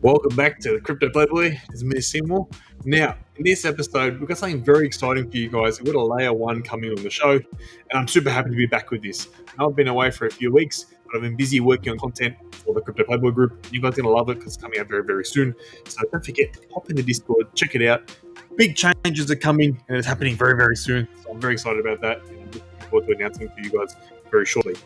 Welcome back to the Krypto Playboy. It's me, Seymour. Now, in this episode, we've got something very exciting for you guys. We've got a layer one coming on the show, and I'm super happy to be back with this. I've been away for a few weeks, but I've been busy working on content for the Krypto Playboy Group. You guys are going to love it because it's coming out very, very soon. So don't forget, hop in the Discord, check it out. Big changes are coming, and it's happening very, very soon. So I'm very excited about that, and I'm looking forward to announcing to you guys very shortly.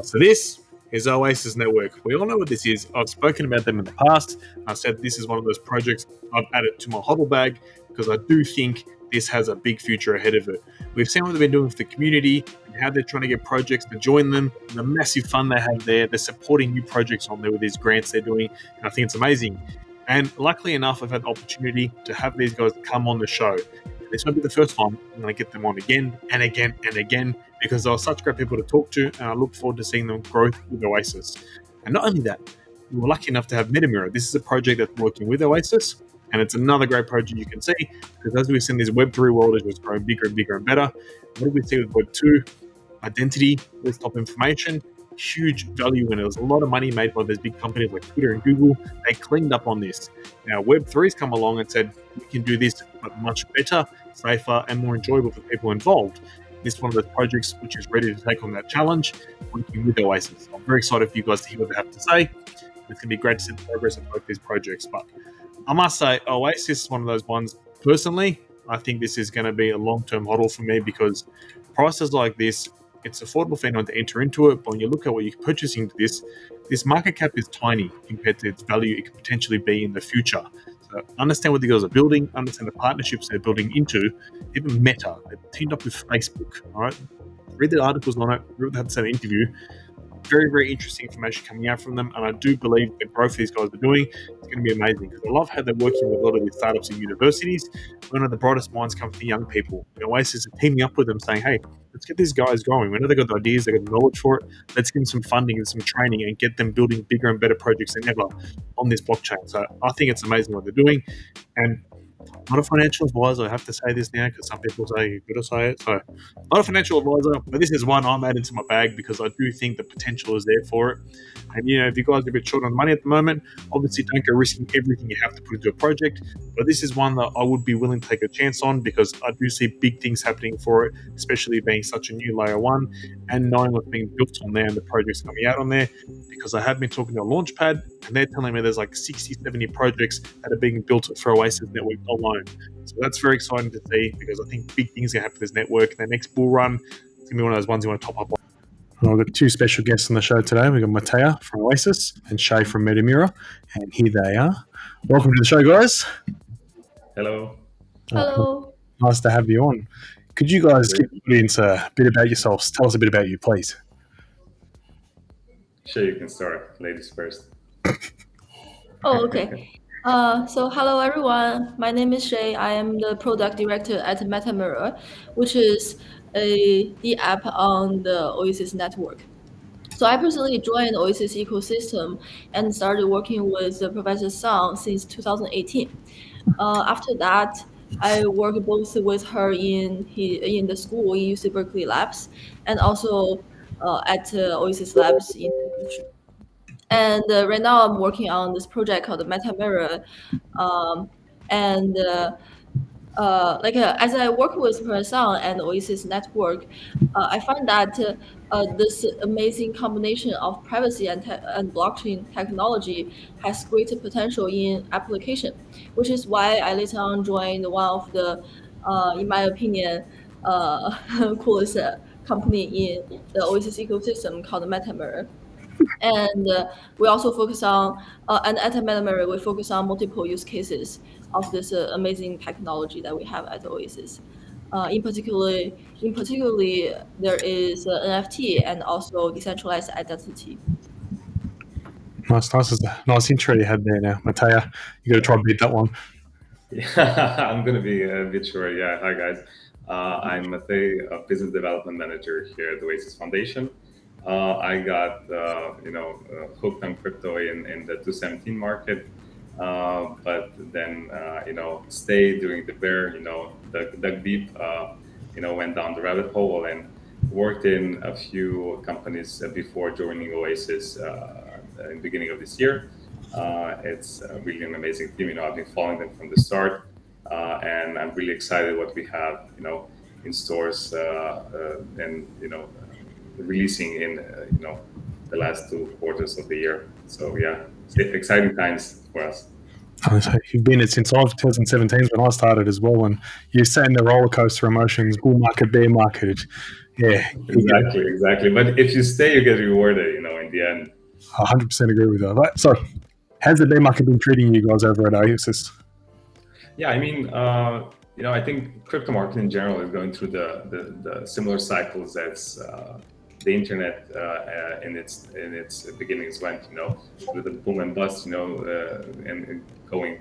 So this is Oasis Network. We all know what this is. I've spoken about them in the past. I said this is one of those projects I've added to my hodl bag because I do think this has a big future ahead of it. We've seen what they've been doing with the community and how they're trying to get projects to join them, and the massive fun they have there. They're supporting new projects on there with these grants they're doing, and I think it's amazing. And luckily enough, I've had the opportunity to have these guys come on the show. This won't be the first time. I'm going to get them on again and again and again because they're such great people to talk to, and I look forward to seeing them grow with Oasis. And not only that, we were lucky enough to have MetaMirror. This is a project that's working with Oasis, and it's another great project you can see because as we've seen, this Web3 world is just growing bigger and bigger and better. What do we see with Web2? Identity, desktop information, huge value, and there was a lot of money made by those big companies like Twitter and Google. They cleaned up on this. Now Web3's come along and said we can do this but much better, safer, and more enjoyable for people involved. This is one of those projects which is ready to take on that challenge, working with Oasis. I'm very excited for you guys to hear what they have to say. It's going to be great to see the progress of both these projects. But I must say, Oasis is one of those ones, personally, I think this is going to be a long-term hodl for me because prices like this, it's affordable for anyone to enter into it. But when you look at what you're purchasing to this market cap is tiny compared to its value it could potentially be in the future. So understand what the guys are building, understand the partnerships they're building into. Even Meta, they've teamed up with Facebook. All right, read the articles on it, read what they had to say in the interview. Very, very interesting information coming out from them, and I do believe the growth these guys are doing is going to be amazing because I love how they're working with a lot of these startups and universities. One of the brightest minds come from the young people. Oasis are teaming up with them, saying, "Hey, let's get these guys going. We know they got the ideas, they got the knowledge for it. Let's give them some funding and some training and get them building bigger and better projects than ever on this blockchain." So I think it's amazing what they're doing, and not a financial advisor. I have to say this now because some people say you've got to say it. So, not a financial advisor, but this is one I'm adding to my bag because I do think the potential is there for it. And if you guys are a bit short on money at the moment, obviously don't go risking everything you have to put into a project. But this is one that I would be willing to take a chance on because I do see big things happening for it, especially being such a new layer one and knowing what's being built on there and the projects coming out on there. Because I have been talking to Launchpad and they're telling me there's like 60, 70 projects that are being built for Oasis Network alone. So that's very exciting to see because I think big things are going to happen with this network. The next bull run, it's going to be one of those ones you want to top up on. Well, we've got two special guests on the show today. We've got Mattea from Oasis and Shay from MetaMirror, and here they are. Welcome to the show, guys. Hello. Hello. Nice to have you on. Could you guys give the audience a bit about yourselves? Tell us a bit about you, please. Sure, you can start. Ladies first. Oh, okay. So hello everyone. My name is Shay. I am the product director at MetaMirror, which is the app on the Oasis network. So I personally joined Oasis ecosystem and started working with Professor Song since 2018. After that, I worked both with her in the school in UC Berkeley Labs and also at Oasis Labs in. And right now I'm working on this project called MetaMirror. Um, and as I work with Person and Oasis Network, I find that this amazing combination of privacy and blockchain technology has great potential in application, which is why I later on joined one of the, in my opinion, coolest company in the Oasis ecosystem called MetaMirror. And we also focus on, and at MetaMirror, we focus on multiple use cases of this amazing technology that we have at Oasis. In particularly, there is NFT and also decentralized identity. Nice intro you had there now. Mattea, you got to try and beat that one. Yeah, I'm going to be a bit short. Yeah, hi guys. I'm Matej, a business development manager here at the Oasis Foundation. I got hooked on crypto in the 2017 market. but then stayed during the bear, dug deep, went down the rabbit hole and worked in a few companies before joining Oasis in the beginning of this year. It's really an amazing team. I've been following them from the start, and I'm really excited what we have, in stores and releasing in the last 2 quarters of the year. So yeah, it's exciting times for us. You've been it since 2017 when I started as well, and you sat in the roller coaster emotions, bull market, bear market. Yeah, Exactly. But if you stay, you get rewarded, in the end. 100% agree with that. So, how's the bear market been treating you guys over at Oasis? Yeah, I mean, I think crypto market in general is going through the similar cycles as the internet in its beginnings went, with the boom and bust, and going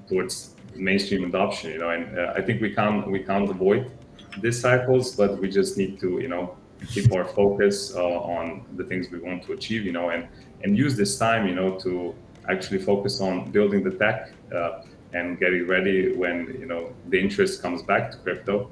towards mainstream adoption, and I think we can't avoid these cycles, but we just need to, keep our focus on the things we want to achieve, and use this time, to actually focus on building the tech and getting ready when the interest comes back to crypto.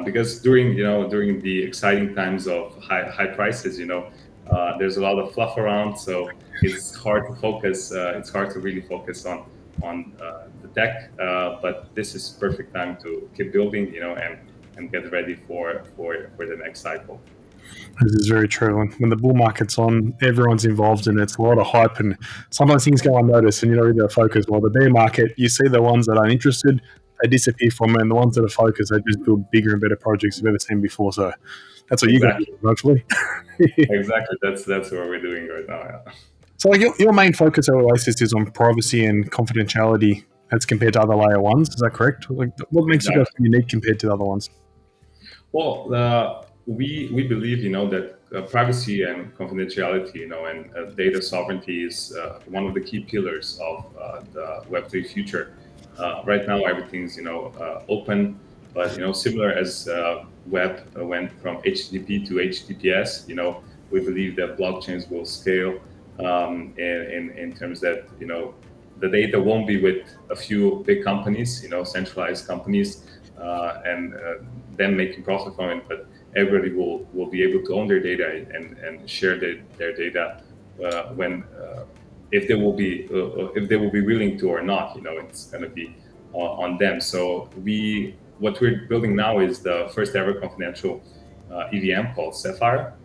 Because during the exciting times of high prices, there's a lot of fluff around, so it's hard to focus. It's hard to really focus on the tech. But this is perfect time to keep building, and get ready for the next cycle. This is very true. And when the bull market's on, everyone's involved in it. It's a lot of hype, and sometimes things go unnoticed, and you don't really focus. While the bear market, you see the ones that aren't interested, they disappear from it, and the ones that are focused, they just build bigger and better projects you've ever seen before. So that's what you guys do, hopefully. Exactly. That's what we're doing right now. Yeah. So your main focus at Oasis is on privacy and confidentiality as compared to other layer ones. Is that correct? Like, what makes you guys unique compared to the other ones? Well, we believe, that privacy and confidentiality, and data sovereignty is one of the key pillars of the Web3 future. Right now, everything's open, but similar as web went from HTTP to HTTPS. We believe that blockchains will scale in terms that the data won't be with a few big companies, centralized companies, and them making profit from it, but everybody will be able to own their data and share their data when if they will be willing to or not. It's going to be on them. So what we're building now is the first ever confidential EVM called Sapphire.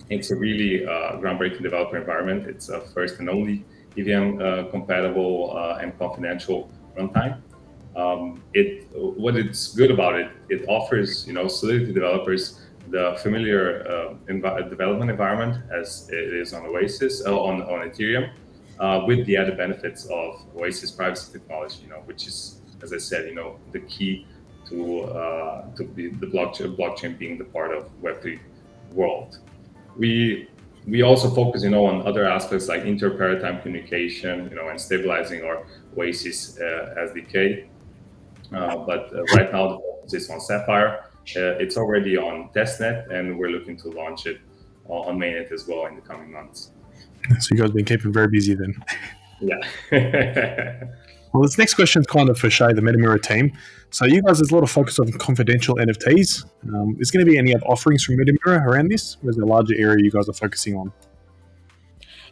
It's a really groundbreaking developer environment. It's a first and only EVM compatible and confidential runtime. What it's good about it, it offers Solidity developers the familiar development environment as it is on Oasis on Ethereum, with the added benefits of Oasis privacy technology, which is, as I said, the key to be the blockchain being the part of Web3 world. We also focus, on other aspects like inter-paradigm communication, and stabilizing our Oasis SDK. But right now the focus is on Sapphire. It's already on testnet, and we're looking to launch it on mainnet as well in the coming months. So you guys have been keeping very busy then. Yeah. Well, this next question is kind of for Shay, the MetaMirror team. So you guys, there's a lot of focus on confidential NFTs. Is going to be any other offerings from MetaMirror around this? Or is there a larger area you guys are focusing on?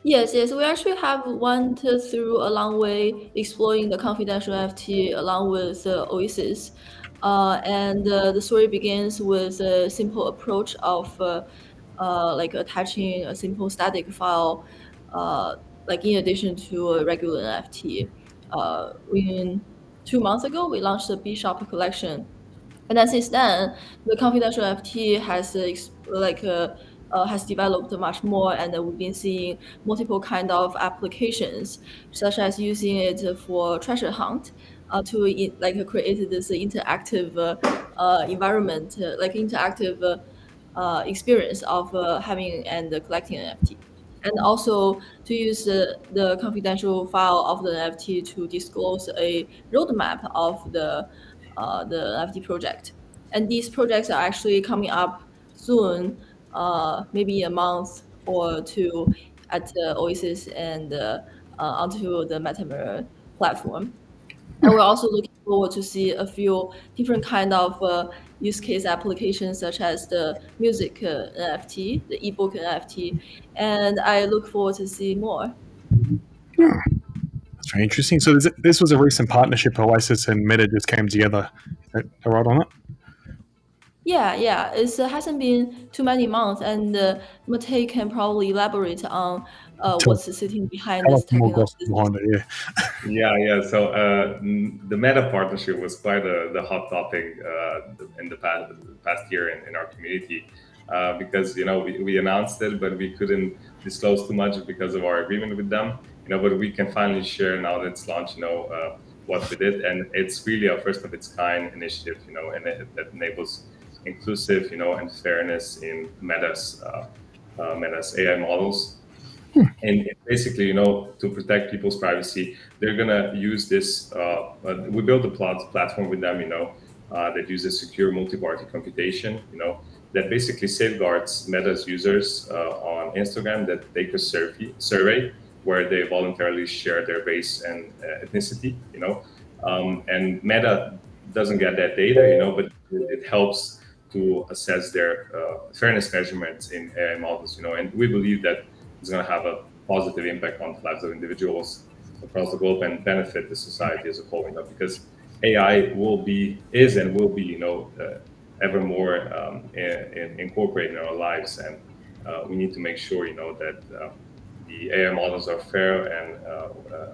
Yes. We actually have went through a long way exploring the confidential NFT along with Oasis. And the story begins with a simple approach of like attaching a simple static file, like in addition to a regular NFT. In 2 months ago, we launched the B Shop collection, and then since then, the confidential FT has developed much more, and we've been seeing multiple kind of applications, such as using it for treasure hunt, create this interactive environment, like interactive experience of having and collecting an NFT. And also to use the confidential file of the NFT to disclose a roadmap of the NFT project. And these projects are actually coming up soon, maybe a month or two at Oasis and onto the MetaMirror platform. And we're also looking forward to see a few different kind of use case applications, such as the music NFT, the ebook NFT, and I look forward to see more. That's very interesting. So this was a recent partnership. Oasis and Meta just came together. Is that right on it? Yeah. It hasn't been too many months, and Matei can probably elaborate on Tell, what's sitting behind tell us this more technology. gossip behind it. Yeah. Yeah. So the Meta partnership was quite the hot topic in the past year in our community, because we announced it, but we couldn't disclose too much because of our agreement with them. But we can finally share now that it's launched. What we did, and it's really a first of its kind initiative. And that enables inclusive, and fairness in Meta's AI models. And basically, to protect people's privacy, they're gonna use this. We built a platform with them, that uses secure multi-party computation, that basically safeguards Meta's users on Instagram that take a survey where they voluntarily share their race and ethnicity, and Meta doesn't get that data, but it helps to assess their fairness measurements in AI models, and we believe that it's going to have a positive impact on the lives of individuals across the globe and benefit the society as a whole, because AI is and will be, ever more incorporated in our lives, and we need to make sure, that the AI models are fair and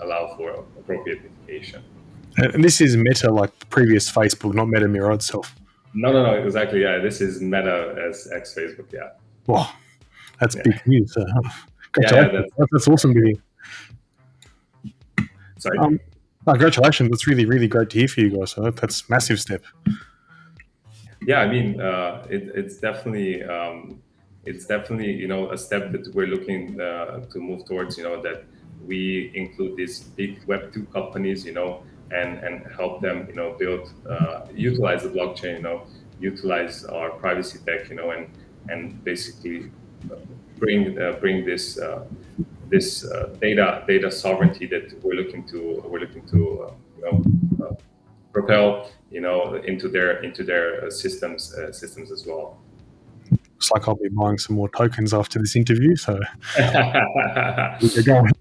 allow for appropriate mitigation. And this is Meta, like the previous Facebook, not MetaMirror itself. No, exactly. Yeah, this is Meta as ex Facebook. Yeah. Wow, that's big news. Congratulations. That's awesome to hear. Sorry. Congratulations. That's really, really great to hear for you guys. So that's a massive step. Yeah, I mean, it's definitely a step that we're looking to move towards. That we include these big Web2 companies, and help them, build, utilize the blockchain, utilize our privacy tech, and basically bring this data sovereignty that we're looking to propel into their systems as well. Looks like I'll be buying some more tokens after this interview. So we get going.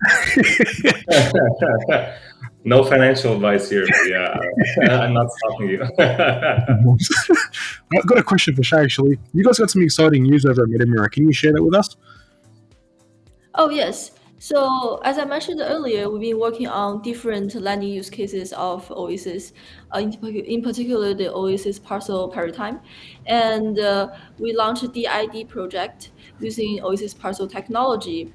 No financial advice here. Yeah, I'm not stopping you. I've got a question for Shay, actually. You guys got some exciting news over at MetaMirror. Can you share that with us? Oh, yes. So as I mentioned earlier, we've been working on different landing use cases of Oasis, in particular the Oasis parcel paradigm. And we launched the ID project using Oasis parcel technology.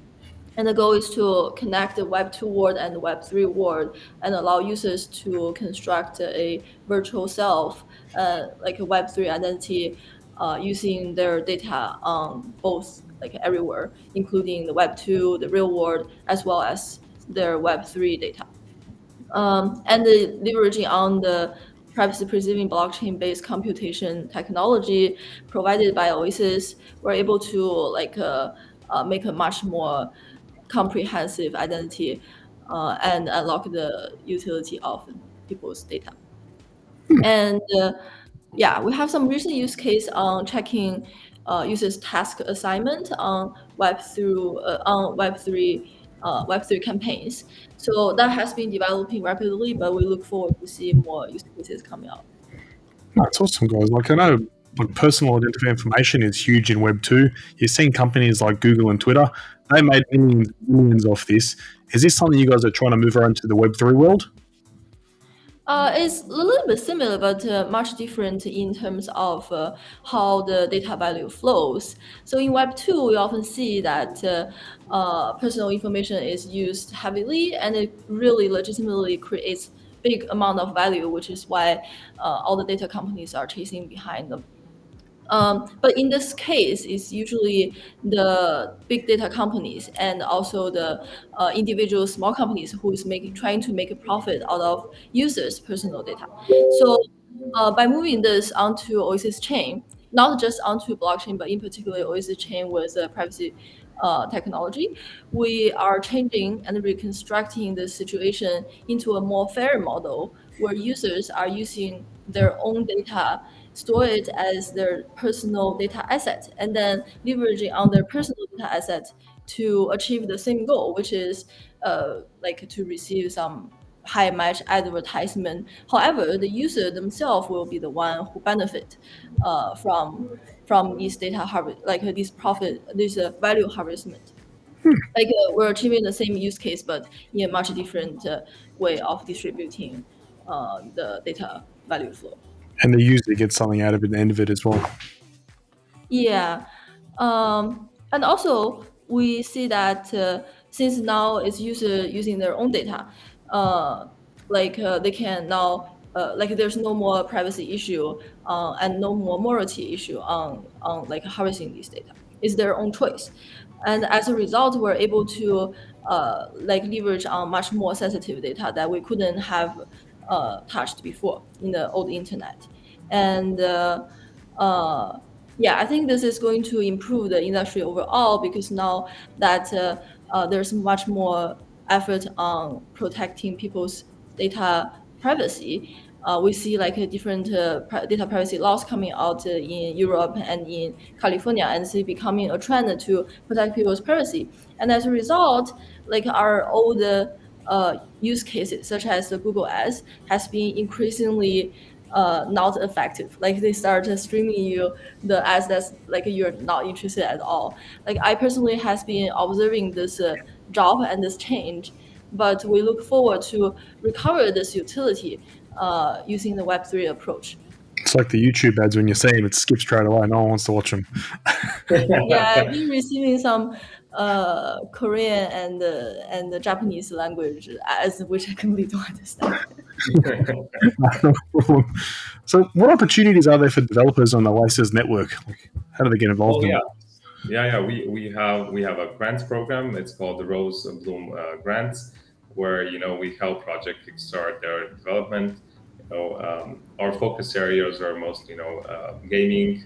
And the goal is to connect the Web 2 world and the Web 3 world and allow users to construct a virtual self, like a Web 3 identity, using their data on both, like everywhere, including the Web 2, the real world, as well as their Web 3 data. And leveraging on the privacy-preserving blockchain-based computation technology provided by Oasis, we're able to make a much more comprehensive identity and unlock the utility of people's data. And we have some recent use case on checking users' task assignment on Web3 campaigns. So that has been developing rapidly, but we look forward to see more use cases coming out. That's awesome, guys. Like, I know personal identifying information is huge in Web 2. You're seeing companies like Google and Twitter, they made millions off this. Is this something you guys are trying to move around to the Web 3 world? It's a little bit similar, but much different in terms of how the data value flows. So in Web 2, we often see that personal information is used heavily, and it really legitimately creates big amount of value, which is why all the data companies are chasing behind them. But in this case, it's usually the big data companies and also the individual small companies who is trying to make a profit out of users' personal data. So by moving this onto Oasis chain, not just onto blockchain, but in particular Oasis chain with privacy technology, we are changing and reconstructing the situation into a more fair model where users are using their own data, store it as their personal data asset, and then leveraging on their personal data asset to achieve the same goal, which is like to receive some high match advertisement. However, the user themselves will be the one who benefit from these data harvest, like this profit, this value harvestment. Like we're achieving the same use case, but in a much different way of distributing the data value flow. And the user gets something out of it at the end of it as well. Yeah. And also, we see that since now it's user using their own data, they can now, like there's no more privacy issue and no more morality issue on like harvesting this data. It's their own choice. And as a result, we're able to like leverage on much more sensitive data that we couldn't have touched before in the old internet. And yeah, I think this is going to improve the industry overall because now that there's much more effort on protecting people's data privacy. We see like a different data privacy laws coming out in Europe and in California, and it's becoming a trend to protect people's privacy. And as a result, like our old use cases, such as the Google Ads, has been increasingly not effective. Like they start streaming you the ads that's like you're not interested at all. Like I personally has been observing this drop and this change, but we look forward to recover this utility using the Web3 approach. It's like the YouTube ads when you see them, it skips straight away. No one wants to watch them. Yeah, I've been receiving some Korean and the Japanese language ads, which I completely don't understand. So, what opportunities are there for developers on the Oasis network? Like, how do they get involved? Oh in yeah, it? we have a grants program. It's called the Rose and Bloom Grants, where we help project kickstart their development. Our focus areas are mostly gaming,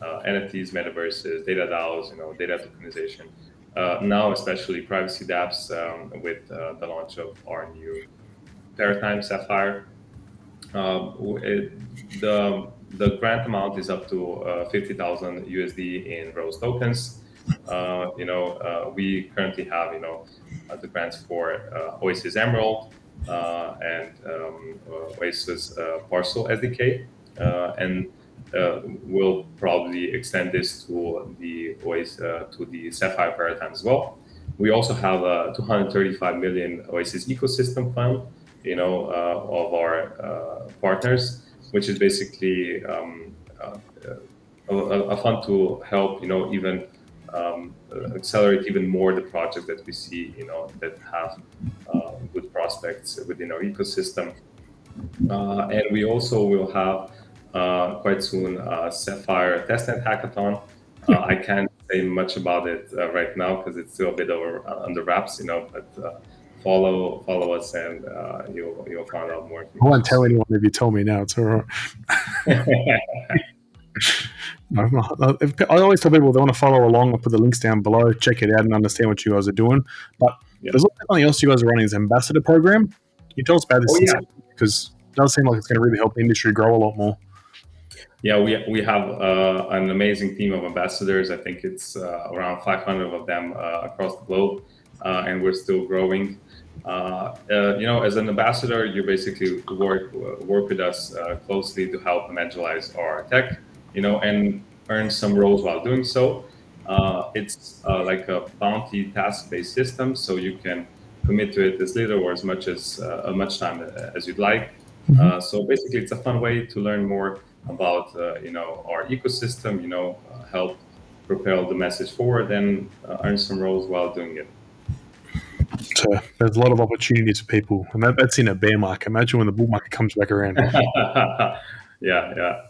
NFTs, metaverses, data DAOs, data tokenization. Now, especially privacy dApps with the launch of our new Paradigm Sapphire. The grant amount is up to 50,000 USD in Rose tokens. We currently have the grants for Oasis Emerald and Oasis Parcel SDK, and we'll probably extend this to the Sapphire Paradigm as well. We also have a 235 million Oasis ecosystem fund, of our partners, which is basically a fund to help, even accelerate even more the projects that we see, that have good prospects within our ecosystem. And we also will have quite soon Sapphire Testnet Hackathon. I can't say much about it right now because it's still a bit under wraps, but follow us and you'll find out more. I won't tell anyone if you tell me now. It's all right. I always tell people they want to follow along. I'll put the links down below. Check it out and understand what you guys are doing. But there's also something else you guys are running, is ambassador program. Can you tell us about this? Yeah. Because it does seem like it's going to really help the industry grow a lot more. Yeah, we have an amazing team of ambassadors. I think it's around 500 of them across the globe, and we're still growing. As an ambassador, you basically work with us closely to help evangelize our tech, and earn some roles while doing so. It's like a bounty task-based system, so you can commit to it as little or as much time as you'd like. So basically, it's a fun way to learn more about our ecosystem, help propel the message forward, and earn some roles while doing it. So there's a lot of opportunities for people, and that's in a bear market. Imagine when the bull market comes back around. Yeah.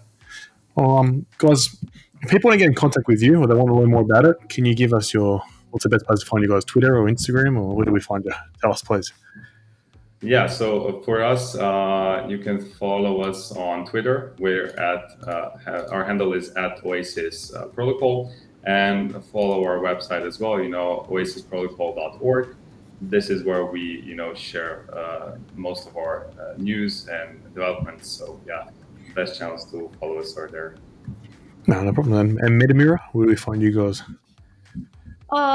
Well, guys, if people want to get in contact with you or they want to learn more about it, can you give us what's the best place to find you guys? Twitter or Instagram, or where do we find you? Tell us, please. Yeah, so for us, you can follow us on Twitter. We're at our handle is at Oasis Protocol, and follow our website as well, oasisprotocol.org. This is where we, share most of our news and developments. So yeah, best channels to follow us are there. No problem. And MetaMirror, where do we find you guys?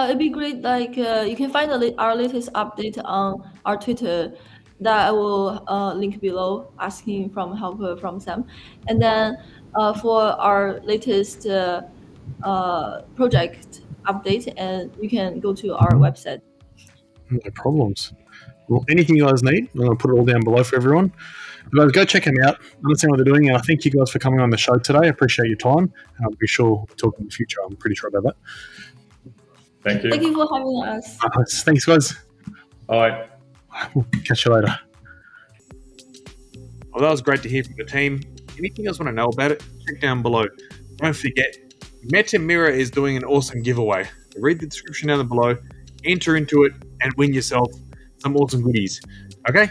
It'd be great. Like you can find our latest update on our Twitter that I will link below, asking from help from Sam. And then for our latest project update, and you can go to our website. No problems. Well, anything you guys need, I'm going to put it all down below for everyone. But go check them out, understand what they're doing, and I thank you guys for coming on the show today. I appreciate your time, and I'll be sure we'll talk in the future. I'm pretty sure about that. Thank you. Thank you for having us. Thanks, guys. All right. We'll catch you later. Well, that was great to hear from the team. Anything else want to know about it, check down below. Don't forget, MetaMirror is doing an awesome giveaway. Read the description down below, enter into it, and win yourself some awesome goodies. Okay?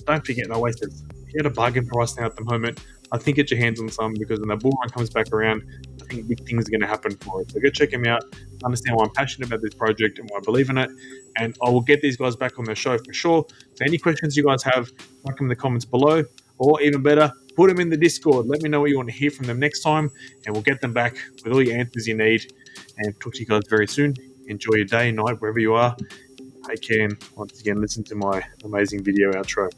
Don't forget, no wasters. If you had a bargain price now at the moment, I think get your hands on some, because when the bull run comes back around, I think big things are going to happen for it. So go check them out, understand why I'm passionate about this project and why I believe in it, and I will get these guys back on the show for sure. So any questions you guys have, write them in the comments below, or even better, put them in the Discord. Let me know what you want to hear from them next time, and we'll get them back with all your answers you need. And talk to you guys very soon. Enjoy your day, night, wherever you are. Take care, and once again, listen to my amazing video outro.